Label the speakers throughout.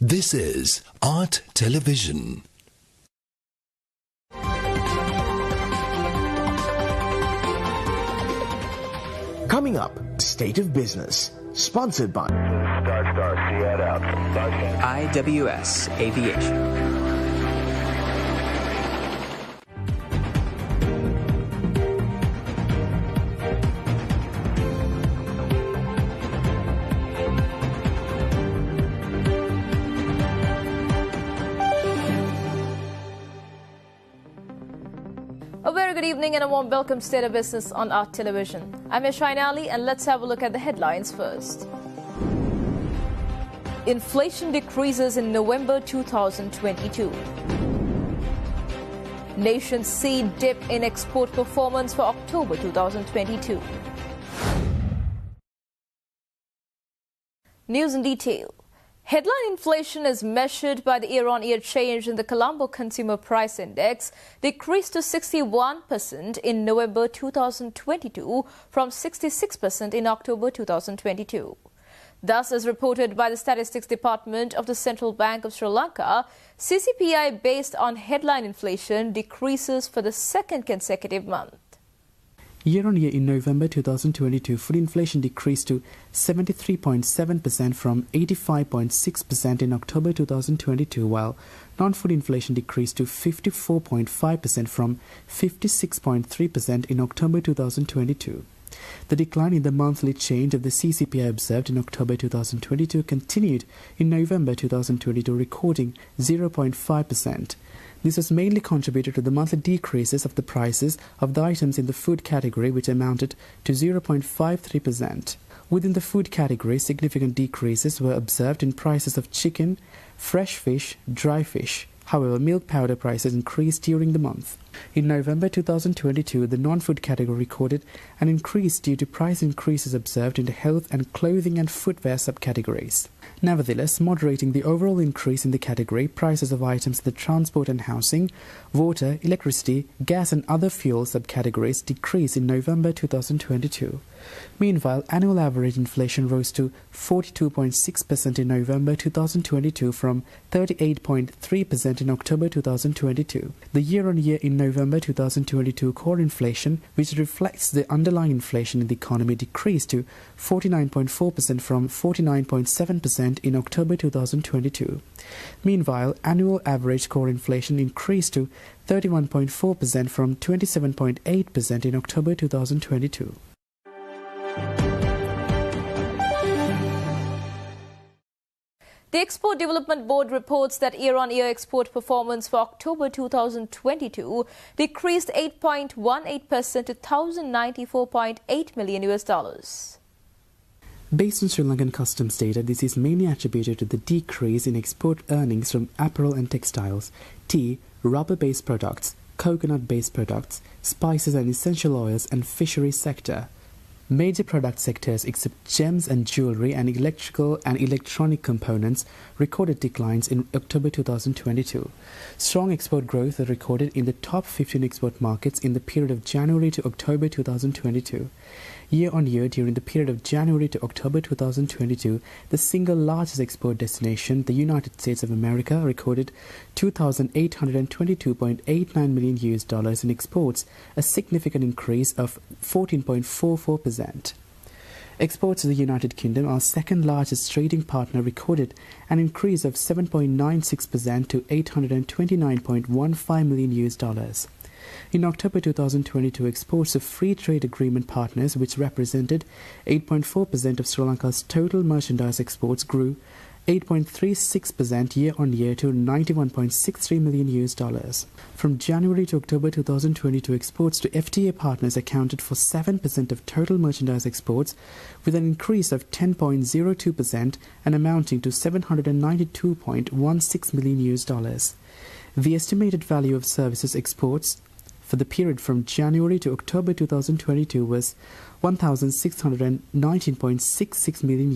Speaker 1: This is Art Television.
Speaker 2: Coming up, State of Business, sponsored by
Speaker 3: IWS Aviation.
Speaker 4: A very good evening and a warm welcome to State of Business on Art Television. I'm Yashain Ali and let's have a look at the headlines first. Inflation decreases in November 2022. Nations see dip in export performance for October 2022. News in detail. Headline inflation as measured by the year-on-year change in the Colombo Consumer Price Index decreased to 61% in November 2022 from 66% in October 2022. Thus, as reported by the Statistics Department of the Central Bank of Sri Lanka, CCPI based on headline inflation decreases for the second consecutive month.
Speaker 5: Year-on-year in November 2022, food inflation decreased to 73.7% from 85.6% in October 2022, while non-food inflation decreased to 54.5% from 56.3% in October 2022. The decline in the monthly change of the CCPI observed in October 2022 continued in November 2022, recording 0.5%. This was mainly contributed to the monthly decreases of the prices of the items in the food category, which amounted to 0.53%. Within the food category, significant decreases were observed in prices of chicken, fresh fish, dry fish. However, milk powder prices increased during the month. In November 2022, the non-food category recorded an increase due to price increases observed in the health and clothing and footwear subcategories. Nevertheless, moderating the overall increase in the category, prices of items in the transport and housing, water, electricity, gas and other fuel subcategories decreased in November 2022. Meanwhile, annual average inflation rose to 42.6% in November 2022 from 38.3% in October 2022. The year-on-year in November 2022 core inflation, which reflects the underlying inflation in the economy, decreased to 49.4% from 49.7% in October 2022. Meanwhile, annual average core inflation increased to 31.4% from 27.8% in October 2022.
Speaker 4: The Export Development Board reports that year-on-year export performance for October 2022 decreased 8.18% to $1,094.8 million.
Speaker 5: Based on Sri Lankan customs data, this is mainly attributed to the decrease in export earnings from apparel and textiles, tea, rubber-based products, coconut-based products, spices and essential oils, and fisheries sector. Major product sectors except gems and jewelry and electrical and electronic components recorded declines in October 2022. Strong export growth was recorded in the top 15 export markets in the period of January to October 2022. Year-on-year, during the period of January to October 2022, the single largest export destination, the United States of America, recorded $2,822.89 million in exports, a significant increase of 14.44%. Exports to the United Kingdom, our second largest trading partner, recorded an increase of 7.96% to $829.15 million. In October 2022, exports of free trade agreement partners, which represented 8.4% of Sri Lanka's total merchandise exports, grew 8.36% year-on-year to $91.63 million. From January to October 2022, exports to FTA partners accounted for 7% of total merchandise exports, with an increase of 10.02% and amounting to $792.16 million. The estimated value of services exports for the period from January to October 2022 was $1,619.66 million,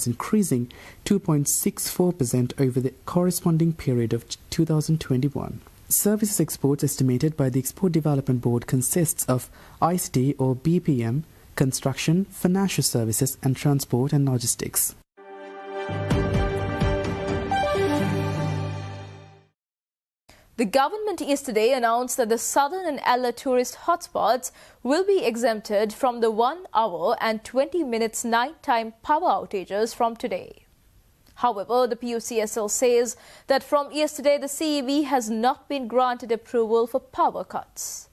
Speaker 5: increasing 2.64% over the corresponding period of 2021. Services exports estimated by the Export Development Board consists of ICT or BPM, construction, financial services and transport and logistics.
Speaker 4: The government yesterday announced that the southern and Ella tourist hotspots will be exempted from the 1 hour and 20 minutes nighttime power outages from today. However, the PUCSL says that from yesterday the CEB has not been granted approval for power cuts.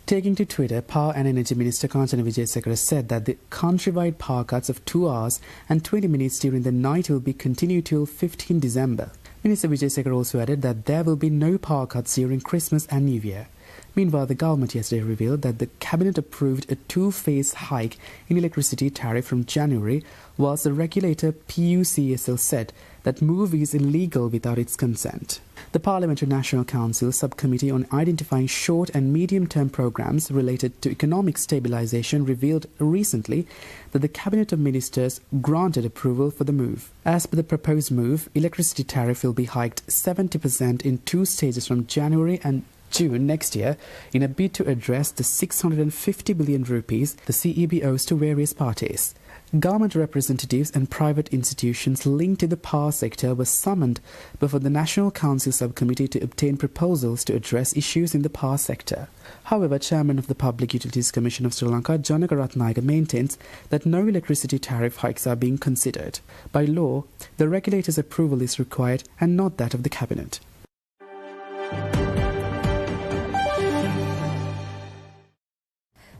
Speaker 5: Taking to Twitter, Power and Energy Minister Kanchana Wijesekara said that the countrywide power cuts of 2 hours and 20 minutes during the night will be continued till 15 December. Minister Wijesekara also added that there will be no power cuts during Christmas and New Year. Meanwhile, the government yesterday revealed that the cabinet approved a 2-phase hike in electricity tariff from January, whilst the regulator PUCSL said that move is illegal without its consent. The Parliamentary National Council Subcommittee on Identifying Short and Medium-Term Programmes related to economic stabilisation revealed recently that the Cabinet of Ministers granted approval for the move. As per the proposed move, electricity tariff will be hiked 70% in 2 stages from January and June next year in a bid to address the 650 billion rupees the CEB owes to various parties. Government representatives and private institutions linked to the power sector were summoned before the National Council Subcommittee to obtain proposals to address issues in the power sector. However, Chairman of the Public Utilities Commission of Sri Lanka, Janaka Ratnayaka, maintains that no electricity tariff hikes are being considered. By law, the regulator's approval is required and not that of the Cabinet.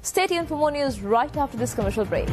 Speaker 4: Stay tuned for more news right after this commercial break.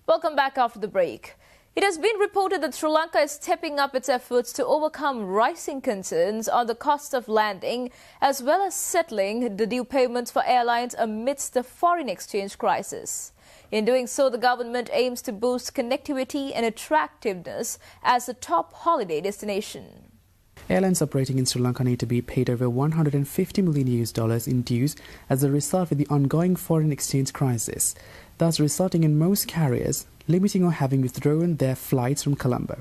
Speaker 4: Welcome back after the break. It has been reported that Sri Lanka is stepping up its efforts to overcome rising concerns on the cost of landing as well as settling the due payments for airlines amidst the foreign exchange crisis. In doing so, the government aims to boost connectivity and attractiveness as a top holiday destination.
Speaker 5: Airlines operating in Sri Lanka need to be paid over $150 million in dues as a result of the ongoing foreign exchange crisis, thus resulting in most carriers limiting or having withdrawn their flights from Colombo.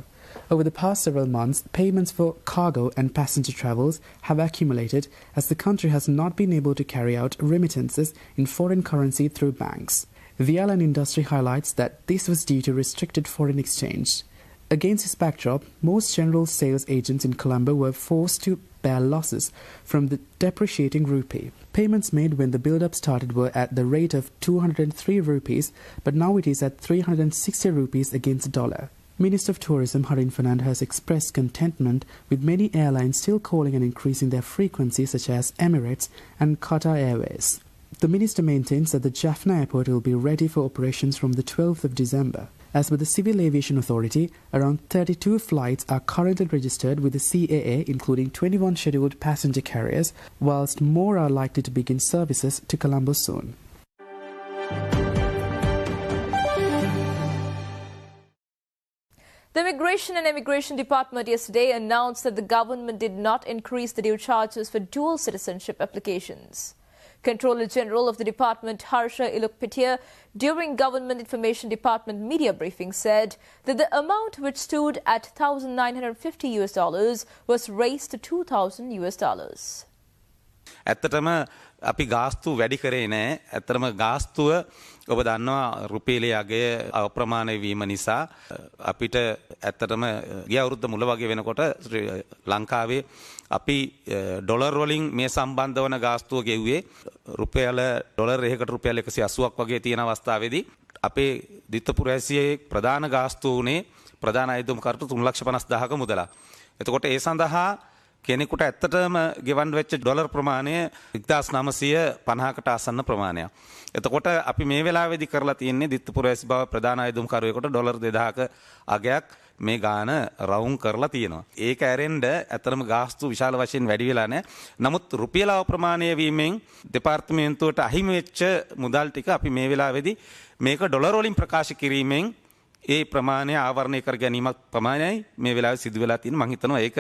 Speaker 5: Over the past several months, payments for cargo and passenger travels have accumulated as the country has not been able to carry out remittances in foreign currency through banks. The airline industry highlights that this was due to restricted foreign exchange. Against this backdrop, most general sales agents in Colombo were forced to bear losses from the depreciating rupee. Payments made when the build-up started were at the rate of 203 rupees, but now it is at 360 rupees against the dollar. Minister of Tourism Harin Fernand has expressed contentment with many airlines still calling and increasing their frequency, such as Emirates and Qatar Airways. The minister maintains that the Jaffna airport will be ready for operations from the 12th of December. As per the Civil Aviation Authority, around 32 flights are currently registered with the CAA, including 21 scheduled passenger carriers, whilst more are likely to begin services to Colombo soon.
Speaker 4: The Immigration and Immigration Department yesterday announced that the government did not increase the due charges for dual citizenship applications. Controller General of the department, Harsha Ilukpitiya, during Government Information Department media briefing said that the amount which stood at $1,950 was raised to $2,000.
Speaker 6: ඇත්තටම අපි ගාස්තු වැඩි කරේ නැහැ. ඇත්තටම ගාස්තුව ඔබ දන්නවා රුපියලේ අගය අප්‍රමාණ වීම නිසා අපිට ඇත්තටම ගිය අවුරුද්ද මුල වගේ වෙනකොට ලංකාවේ අපි ඩොලර් වලින් මේ සම්බන්ධ වන ගාස්තුව ගෙව්වේ රුපියල ඩොලර් එකකට රුපියල් 180ක් වගේ තියෙන අවස්ථාවේදී අපේ දිත්තපුරැසියේ ප්‍රධාන ගාස්තුව උනේ ප්‍රධාන අයදුම් කර්තු 3,50,000ක මුදලක්. එතකොට ඒ සඳහා කෙනෙකුට ඇත්තටම ගෙවන්න වෙච්ච ඩොලර් ප්‍රමාණය 1950කට ආසන්න ප්‍රමාණයක්. එතකොට අපි මේ වෙලාවේදී කරලා තියෙන්නේ දිත්තපුර වැසි බව ප්‍රධාන අයදුම්කරුවෙකුට ඩොලර් 2000ක අගයක් මේ ගාන රවුම් කරලා තියෙනවා. ඒක ඇරෙන්න ඇත්තටම ගාස්තු විශාල වශයෙන් වැඩි වෙලා නැහැ. නමුත් රුපියල ප්‍රමාණය වීමෙන් දෙපාර්තමේන්තුවට අහිමි වෙච්ච මුදල් ටික අපි මේ වෙලාවේදී මේක ඩොලර් වලින් ප්‍රකාශ කිරීමෙන් ඒ ප්‍රමාණය ආවරණය කර ගැනීමක් ප්‍රමාණයයි මේ වෙලාවේ සිදු වෙලා තියෙන. මම හිතනවා ඒක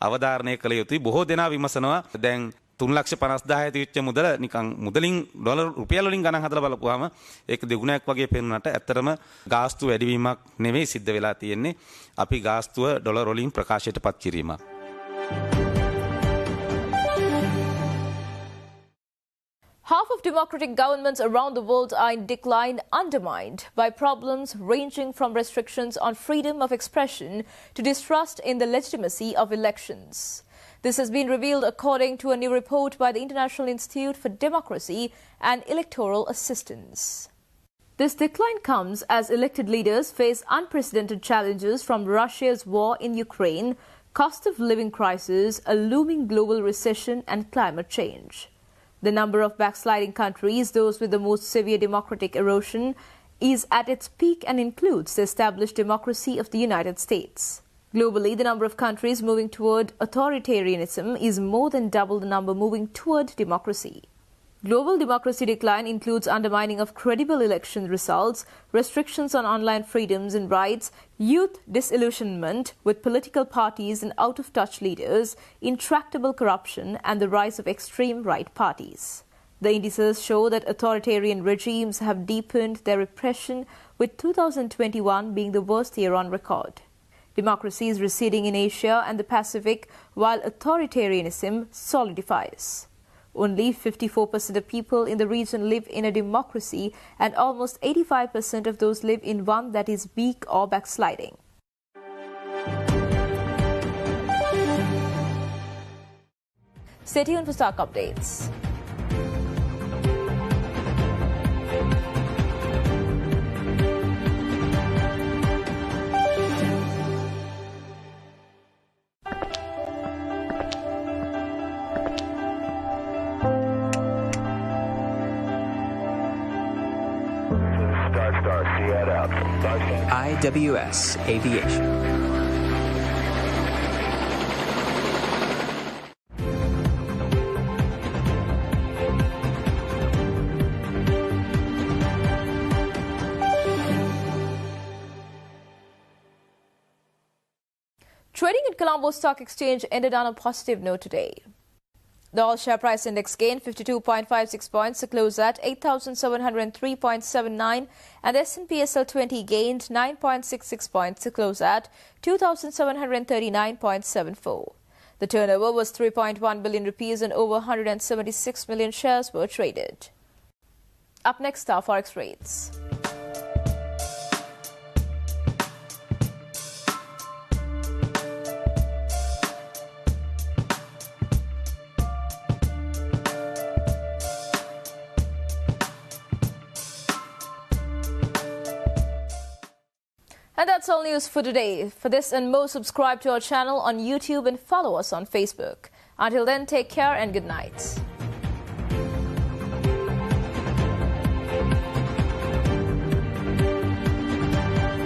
Speaker 6: අවධාරණය කළ යුතුයි. බොහෝ දෙනා විමසනවා දැන් 3,50,000 තියච්ච මුදල නිකන් මුදලින් ඩොලර් රුපියල් වලින් ගණන් හදලා බලපුවාම ඒක දෙගුණයක් වගේ පේනුනට ඇත්තටම ගාස්තු වැඩිවීමක් නෙවෙයි සිද්ධ වෙලා තියෙන්නේ. අපි ගාස්තුව ඩොලර් වලින් ප්‍රකාශයටපත් කිරීමක්.
Speaker 4: Half of democratic governments around the world are in decline, undermined by problems ranging from restrictions on freedom of expression to distrust in the legitimacy of elections. This has been revealed according to a new report by the International Institute for Democracy and Electoral Assistance. This decline comes as elected leaders face unprecedented challenges from Russia's war in Ukraine, cost of living crisis, a looming global recession and climate change. The number of backsliding countries, those with the most severe democratic erosion, is at its peak and includes the established democracy of the United States. Globally, the number of countries moving toward authoritarianism is more than double the number moving toward democracy. Global democracy decline includes undermining of credible election results, restrictions on online freedoms and rights, youth disillusionment with political parties and out-of-touch leaders, intractable corruption, and the rise of extreme right parties. The indices show that authoritarian regimes have deepened their repression, with 2021 being the worst year on record. Democracy is receding in Asia and the Pacific, while authoritarianism solidifies. Only 54% of people in the region live in a democracy, and almost 85% of those live in one that is weak or backsliding. Stay tuned for stock updates.
Speaker 3: IWS Aviation.
Speaker 4: Trading at Colombo Stock Exchange ended on a positive note today. The all-share price index gained 52.56 points to close at 8,703.79, and the S&P SL 20 gained 9.66 points to close at 2,739.74. The turnover was 3.1 billion rupees and over 176 million shares were traded. Up next are Forex rates. And that's all news for today. For this and more, subscribe to our channel on YouTube and follow us on Facebook. Until then, take care and good night.